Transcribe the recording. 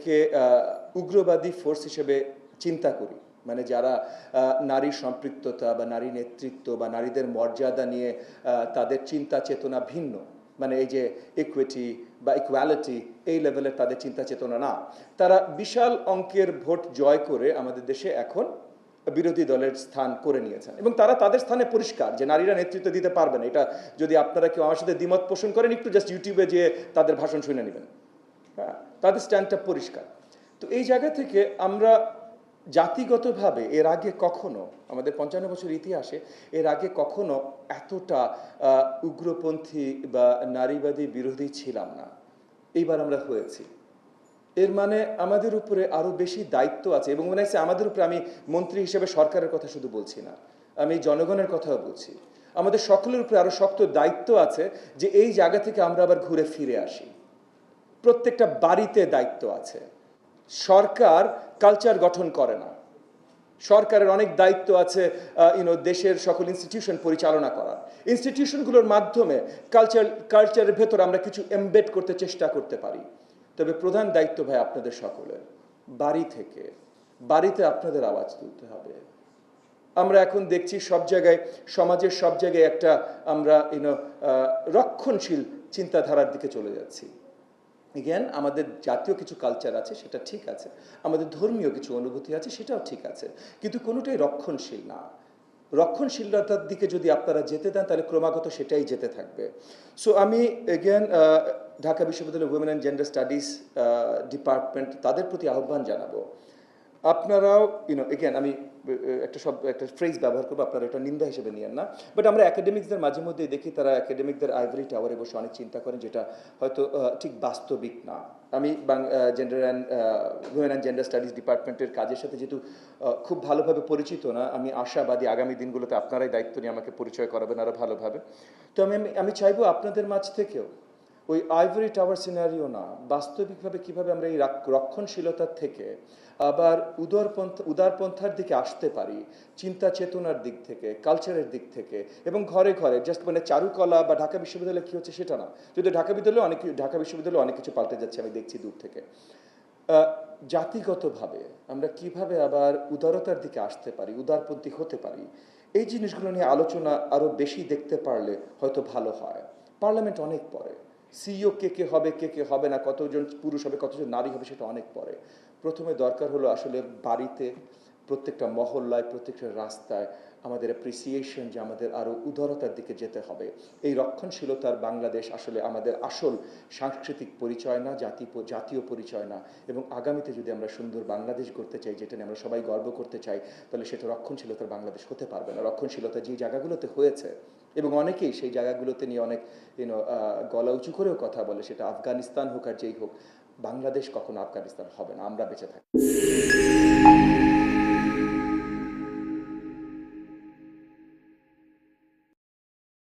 কে উগ্রবাদী ফোর্স হিসেবে চিন্তা করি, মানে যারা নারী সম্পৃক্ততা বা নারী নেতৃত্ব বা নারীদের মর্যাদা নিয়ে তাদের চিন্তা চেতনা ভিন্ন, মানে এই যে ইকুইটি বা ইকুয়ালিটি, এই লেভেলের তাদের চিন্তা চেতনা না, তারা বিশাল অঙ্কের ভোট জয় করে আমাদের দেশে এখন বিরোধী দলের স্থান করে নিয়েছেন এবং তারা তাদের স্থানে পরিষ্কার যে নারীরা নেতৃত্ব দিতে পারবে না। এটা যদি আপনারা কেউ আমার সাথে দ্বিমত পোষণ করেন, একটু জাস্ট ইউটিউবে যেয়ে তাদের ভাষণ শুনে নেবেন। হ্যাঁ, তাদের স্ট্যান্ডটা পরিষ্কার। তো এই জায়গা থেকে আমরা জাতিগতভাবে এর আগে কখনো আমাদের ৫৫ বছর ইতিহাসে এর আগে কখনো এতটা উগ্রপন্থী বা নারীবাদী বিরোধী ছিলাম না। এইবার আমরা হয়েছি। এর মানে আমাদের উপরে আরো বেশি দায়িত্ব আছে এবং মনে হচ্ছে আমাদের উপরে, আমি মন্ত্রী হিসেবে সরকারের কথা শুধু বলছি না, আমি জনগণের কথাও বলছি, আমাদের সকলের উপরে আরো শক্ত দায়িত্ব আছে যে এই জায়গা থেকে আমরা আবার ঘুরে ফিরে আসি। প্রত্যেকটা বাড়িতে দায়িত্ব আছে। সরকার কালচার গঠন করে না, সরকারের অনেক দায়িত্ব আছে দেশের সকল ইনস্টিটিউশন পরিচালনা করার। ইনস্টিটিউশনগুলোর মাধ্যমে কালচারের ভেতর আমরা কিছু এমবেড করতে চেষ্টা করতে পারি। তবে প্রধান দায়িত্ব ভাই আপনাদের সকলের, বাড়ি থেকে, বাড়িতে আপনাদের আওয়াজ তুলতে হবে। আমরা এখন দেখছি সব জায়গায়, সমাজের সব জায়গায় একটা আমরা রক্ষণশীল চিন্তাধারার দিকে চলে যাচ্ছি। এগেন, আমাদের জাতীয় কিছু কালচার আছে, সেটা ঠিক আছে, আমাদের ধর্মীয় কিছু অনুভূতি আছে, সেটাও ঠিক আছে, কিন্তু কোনোটাই রক্ষণশীল না। রক্ষণশীলতার দিকে যদি আপনারা যেতে দেন তাহলে ক্রমাগত সেটাই যেতে থাকবে। সো আমি এগেন ঢাকা বিশ্ববিদ্যালয় women and gender studies department, তাদের প্রতি আহ্বান জানাবো, আপনারাও এগেন আমি একটা ফ্রেজ ব্যবহার করবো, আপনারা এটা নিন্দা হিসেবে নিয়েন না, বাট আমরা একাডেমিক্সদের মাঝে মধ্যে দেখি তারা একাডেমিকদের আইভরি টাওয়ারে বসে অনেক চিন্তা করেন, যেটা হয়তো ঠিক বাস্তবিক না। আমি gender and women and gender studies ডিপার্টমেন্টের কাজের সাথে যেহেতু খুব ভালোভাবে পরিচিত না, আমি আশাবাদী আগামী দিনগুলোতে আপনারাই দায়িত্ব নিয়ে আমাকে পরিচয় করাবেন আরও ভালোভাবে। তো আমি চাইবো আপনাদের মাঝ থেকেও ওই আইভরি টাওয়ার সিনারিও না, বাস্তবিকভাবে কিভাবে আমরা এই রক্ষণশীলতার থেকে আবার উদারপন্থার দিকে আসতে পারি, চিন্তা চেতনার দিক থেকে, কালচারের দিক থেকে, এবং ঘরে ঘরে জাস্ট মানে চারুকলা বা ঢাকা বিশ্ববিদ্যালয়ে কী হচ্ছে সেটা না, যদি ঢাকা বিশ্ববিদ্যালয়ে অনেক কিছু পাল্টে যাচ্ছে আমি দেখছি দূর থেকে। জাতিগতভাবে আমরা কিভাবে আবার উদারতার দিকে আসতে পারি, উদারপন্থী হতে পারি, এই জিনিসগুলো নিয়ে আলোচনা আরও বেশি দেখতে পারলে হয়তো ভালো হয়। পার্লামেন্ট অনেক পরে, সিইও কে হবে কে হবে না, কতজন পুরুষ হবে কতজন নারী হবে সেটা অনেক পরে। প্রথমে দরকার হলো আসলে বাড়িতে, প্রত্যেকটা মহল্লায়, প্রত্যেকটা রাস্তায় আমাদের অ্যাপ্রিসিয়েশন যে আমাদের আরও উদারতার দিকে যেতে হবে। এই রক্ষণশীলতার বাংলাদেশ আসলে আমাদের আসল সাংস্কৃতিক পরিচয় না, জাতীয় পরিচয় না, এবং আগামীতে যদি আমরা সুন্দর বাংলাদেশ গড়তে চাই, যেটা নিয়ে আমরা সবাই গর্ব করতে চাই, তাহলে সেটা রক্ষণশীলতার বাংলাদেশ হতে পারবে না। রক্ষণশীলতা যে জায়গাগুলোতে হয়েছে, এবং অনেকেই সেই জায়গাগুলোতে নিয়ে অনেক গলা উঁচু করেও কথা বলে, সেটা আফগানিস্তান হোক আর যেই হোক, বাংলাদেশ কখনো আফগানিস্তান হবে না, আমরা বেঁচে থাকি।